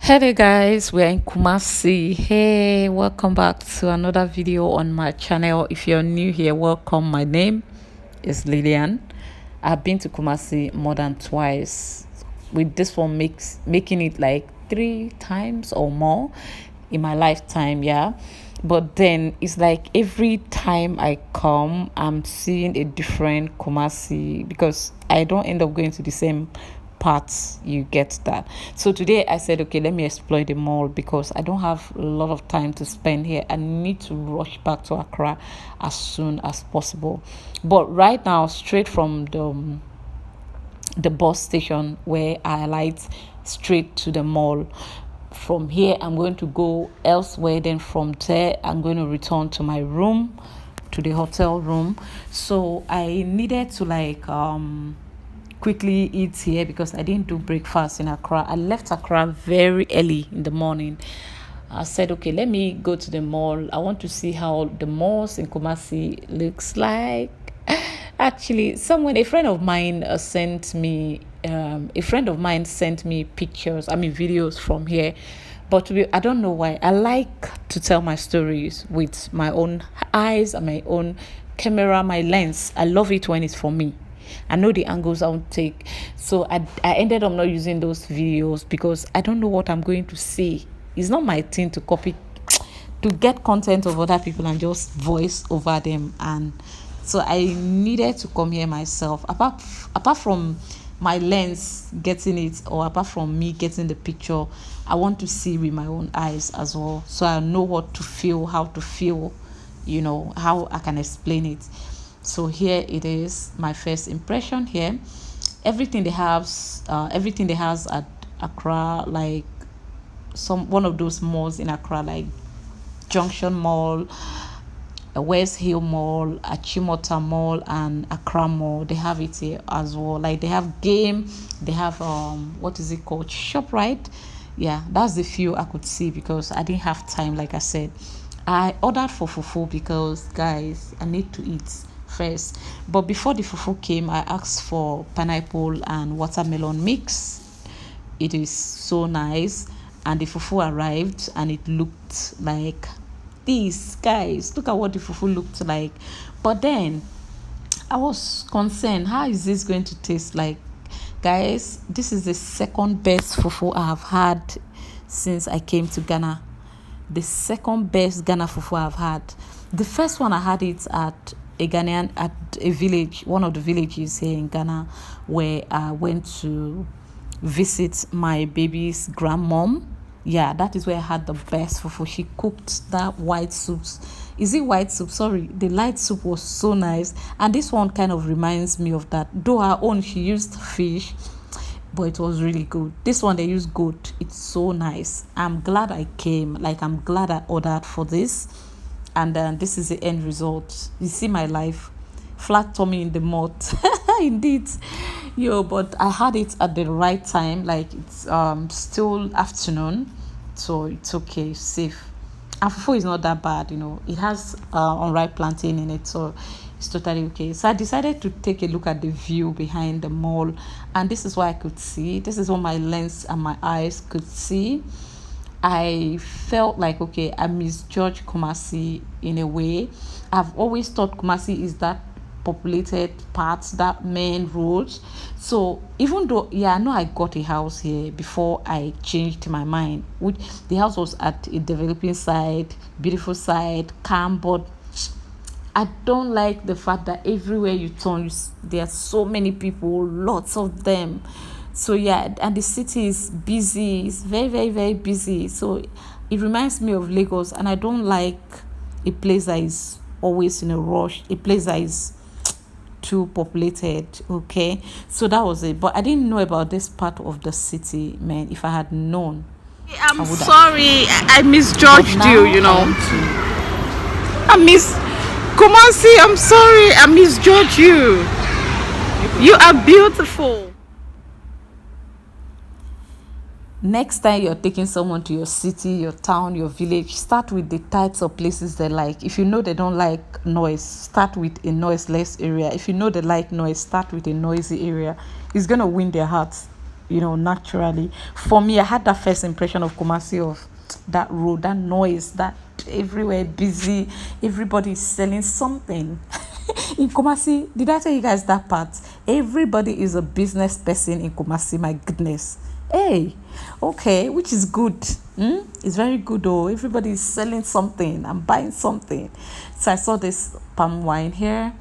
Hey guys, we're in Kumasi. Hey, welcome back to another video on my channel. If you're new here, welcome. My name is Lillian. I've been to Kumasi more than twice. With this one making it like 3 times or more in my lifetime, yeah. But then it's like every time I come, I'm seeing a different Kumasi because I don't end up going to the same parts. You get that? So today I said, okay, let me explore the mall because I don't have a lot of time to spend here. I need to rush back to Accra as soon as possible. But right now, straight from the bus station where I alight, straight to the mall. From here I'm going to go elsewhere, then from there I'm going to return to my room, to the hotel room. So I needed to quickly eat here because I didn't do breakfast in Accra. I left Accra very early in the morning. I said, okay, let me go to the mall. I want to see how the malls in Kumasi looks like. Actually, a friend of mine sent me pictures, videos from here. But I don't know why. I like to tell my stories with my own eyes and my own camera, my lens. I love it when it's for me. I know the angles I would take. So I ended up not using those videos because I don't know what I'm going to say. It's not my thing to copy, to get content of other people and just voice over them. And so I needed to come here myself. Apart from my lens getting it, or apart from me getting the picture, I want to see with my own eyes as well. So I know what to feel, how to feel, how I can explain it. So here it is, my first impression here. Everything they has at Accra, like one of those malls in Accra, like Junction Mall, West Hill Mall, Achimota Mall, and Accra Mall. They have it here as well. Like they have game, they have what is it called? ShopRite. Yeah, that's the few I could see because I didn't have time. Like I said, I ordered for fufu because guys, I need to eat first. But before the fufu came, I asked for pineapple and watermelon mix. It is so nice, and the fufu arrived and it looked like this. Guys, look at what the fufu looked like. But then I was concerned, how is this going to taste like? Guys, this is the second best fufu I have had since I came to Ghana. The second best Ghana fufu I've had. The first one I had it at a village, one of the villages here in Ghana, where I went to visit my baby's grandmom. Yeah, that is where I had the best fufu. She cooked that white soup. Is it white soup? Sorry, the light soup was so nice. And this one kind of reminds me of that. Though her own, she used fish, but it was really good. This one, they used goat. It's so nice. I'm glad I came. I'm glad I ordered for this. And this is the end result. You see my life, flat tummy in the mud. Indeed. But I had it at the right time. Like it's still afternoon, so it's okay, safe. And fufu is not that bad. It has unripe plantain in it, so it's totally okay. So I decided to take a look at the view behind the mall, and this is what I could see. This is what my lens and my eyes could see. I felt like, okay, I misjudged Kumasi in a way. I've always thought Kumasi is that populated part, that main road. So even though, I know I got a house here before I changed my mind, which the house was at a developing side, beautiful side, calm, but I don't like the fact that everywhere you turn, there are so many people, lots of them. So and the city is busy. It's very, very, very busy. So it reminds me of Lagos, and I don't like a place that is always in a rush, a place that is too populated. Okay, so that was it. But I didn't know about this part of the city, man. If I had known, I'm sorry, I misjudged you. I miss Kumasi. I'm sorry, I misjudged you. You are beautiful. Next time you're taking someone to your city, your town, your village, start with the types of places they like. If you know they don't like noise, start with a noiseless area. If you know they like noise, start with a noisy area. It's going to win their hearts. naturally. For me, I had that first impression of Kumasi, of that road, that noise, that everywhere busy, everybody is selling something. In Kumasi, did I tell you guys that part? Everybody is a business person in Kumasi. My goodness. Hey, okay, which is good. It's very good though. Everybody is selling something and buying something. So I saw this palm wine here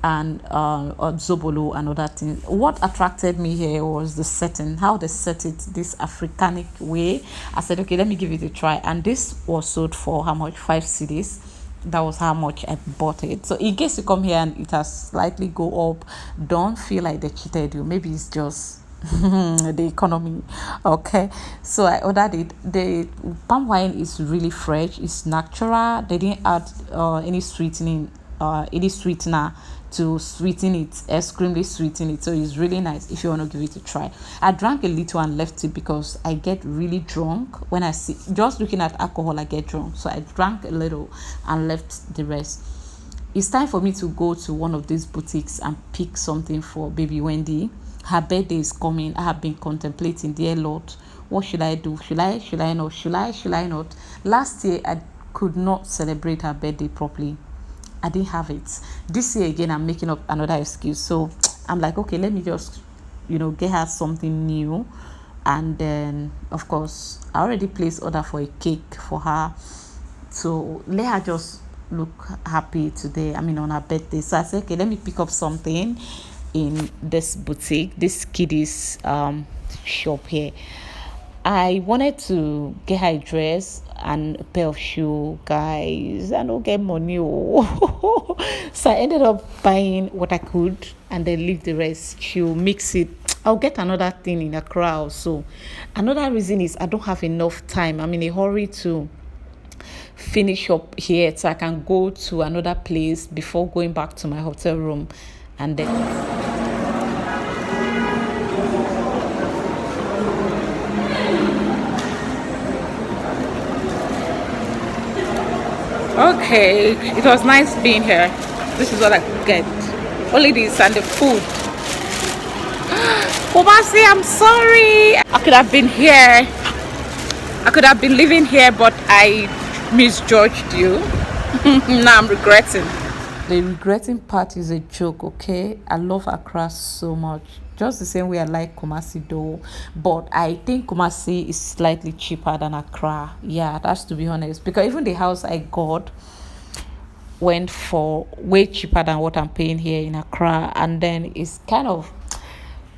and zobolo and other things. What attracted me here was the setting, how they set it this Africanic way. I said, okay, let me give it a try. And this was sold for how much? 5 cedis. That was how much I bought it. So in case you come here and it has slightly go up, don't feel like they cheated you. Maybe it's just the economy. Okay, so I ordered it. The palm wine is really fresh, it's natural. They didn't add any sweetener to sweeten it, extremely sweeten it. So it's really nice if you want to give it a try. I drank a little and left it because I get really drunk when I see, just looking at alcohol I get drunk. So I drank a little and left the rest. It's time for me to go to one of these boutiques and pick something for baby Wendy. Her birthday is coming. I have been contemplating, dear Lord, what should I do? Should I not? Should I not? Last year I could not celebrate her birthday properly. I didn't have it. This year again, I'm making up another excuse. So I'm like, okay, let me just, get her something new. And then, of course, I already placed order for a cake for her. So let her just look happy today. On her birthday. So I said, okay, let me pick up something in this boutique, this kiddies shop here. I wanted to get her a dress and a pair of shoes, guys. I don't get money. So I ended up buying what I could and then leave the rest. She'll mix it. I'll get another thing in Accra also. Another reason is I don't have enough time. I'm in a hurry to finish up here so I can go to another place before going back to my hotel room. And then okay, it was nice being here. This is what I could get. Only this and the food. Kumasi, I'm sorry. I could have been here. I could have been living here, but I misjudged you. Now I'm regretting. The regretting part is a joke, okay? I love Accra so much. Just the same way I like Kumasi though. But I think Kumasi is slightly cheaper than Accra. Yeah, that's to be honest. Because even the house I got went for way cheaper than what I'm paying here in Accra. And then it's kind of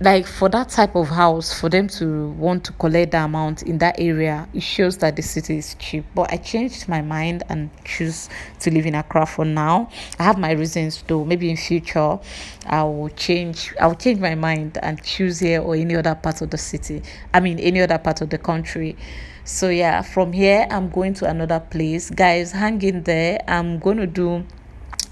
like, for that type of house, for them to want to collect the amount in that area, it shows that the city is cheap. But I changed my mind and choose to live in Accra for now. I have my reasons though. Maybe in future I'll change my mind and choose here or any other part of the city, any other part of the country. So yeah, from here I'm going to another place. Guys, hang in there. I'm going to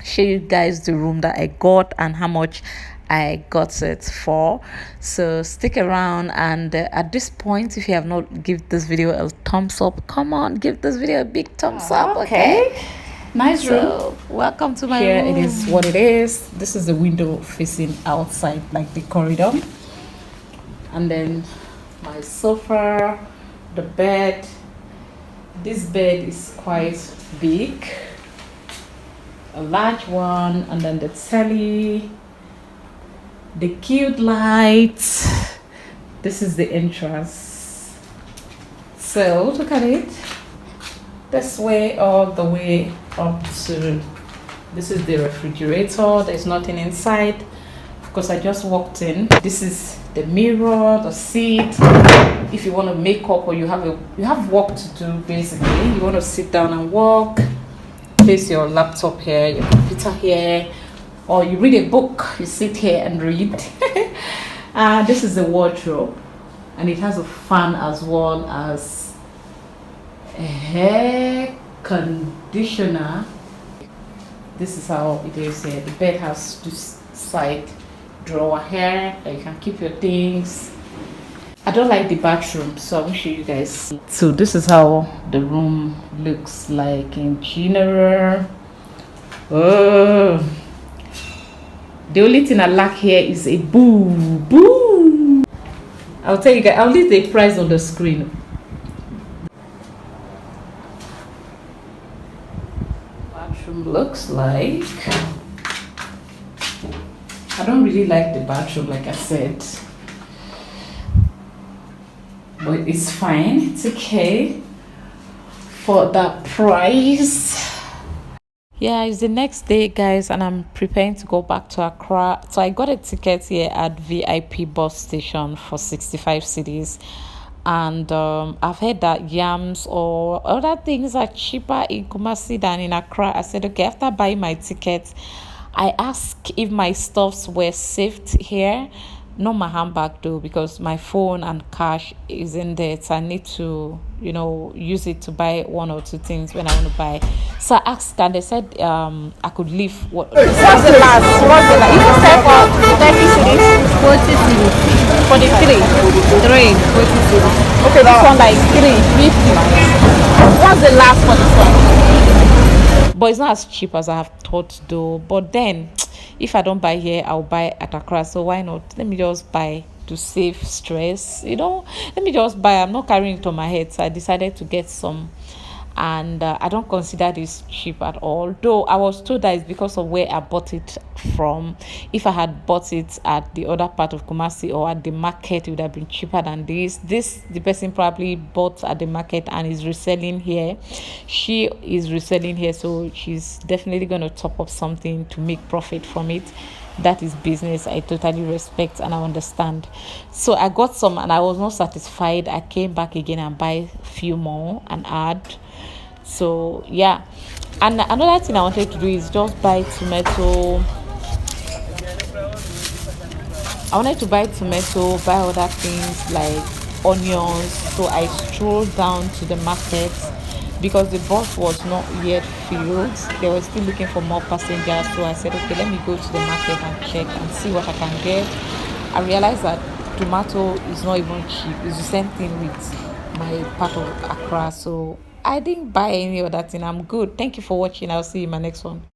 show you guys the room that I got and how much I got it for. So stick around, and at this point, if you have not give this video a thumbs up, come on, give this video a big thumbs up. Okay, nice room. Welcome to my room. Here it is what it is. This is the window facing outside, like the corridor, and then my sofa, the bed. This bed is quite big, a large one, and then the telly, the cute lights. This is the entrance. So look at it. This way all the way up to, this is the refrigerator. There's nothing inside. Of course, I just walked in. This is the mirror, the seat. If you want to make up or you have work to do, basically, you want to sit down and work, place your laptop here, your computer here, or you read a book, you sit here and read. This is the wardrobe, and it has a fan as well as a hair conditioner. This is how it is here. The bed has this side drawer here that you can keep your things. I don't like the bathroom, so I will show you guys. So this is how the room looks like in general. Oh, the only thing I lack here is a boo. I'll tell you guys, I'll leave the price on the screen. Bathroom looks like. I don't really like the bathroom, like I said, but it's fine. It's okay for that price. Yeah, it's the next day, guys, and I'm preparing to go back to Accra. So I got a ticket here at VIP bus station for 65 cities. And I've heard that yams or other things are cheaper in Kumasi than in Accra. I said, okay, after buying my ticket, I asked if my stuffs were saved here. Not my handbag though, because my phone and cash is in there. So I need to, use it to buy one or two things when I want to buy. So I asked and they said I could leave. What's the last? What's the last? You can say for 30 cities. 40 cities. For the three. 40 cities. Okay, this one like 350. What's the last for this one? But it's not as cheap as I have thought though. But then if I don't buy here, I'll buy at Accra. So why not? Let me just buy to save stress. Let me just buy. I'm not carrying it on my head. So I decided to get some. And I don't consider this cheap at all, though I was told that it's because of where I bought it from. If I had bought it at the other part of Kumasi or at the market, it would have been cheaper than this. The person probably bought at the market and is reselling here. She is reselling here, so she's definitely going to top up something to make profit from it. That is business. I totally respect and I understand. So I got some and I was not satisfied. I came back again and buy a few more and add. So yeah, and another thing I wanted to do is just buy tomato. I wanted to buy tomato, buy other things like onions. So I strolled down to the market because the bus was not yet filled. They were still looking for more passengers. So I said, okay, let me go to the market and check and see what I can get. I realized that tomato is not even cheap. It's the same thing with my part of Accra. So I didn't buy any other thing. I'm good. Thank you for watching. I'll see you in my next one.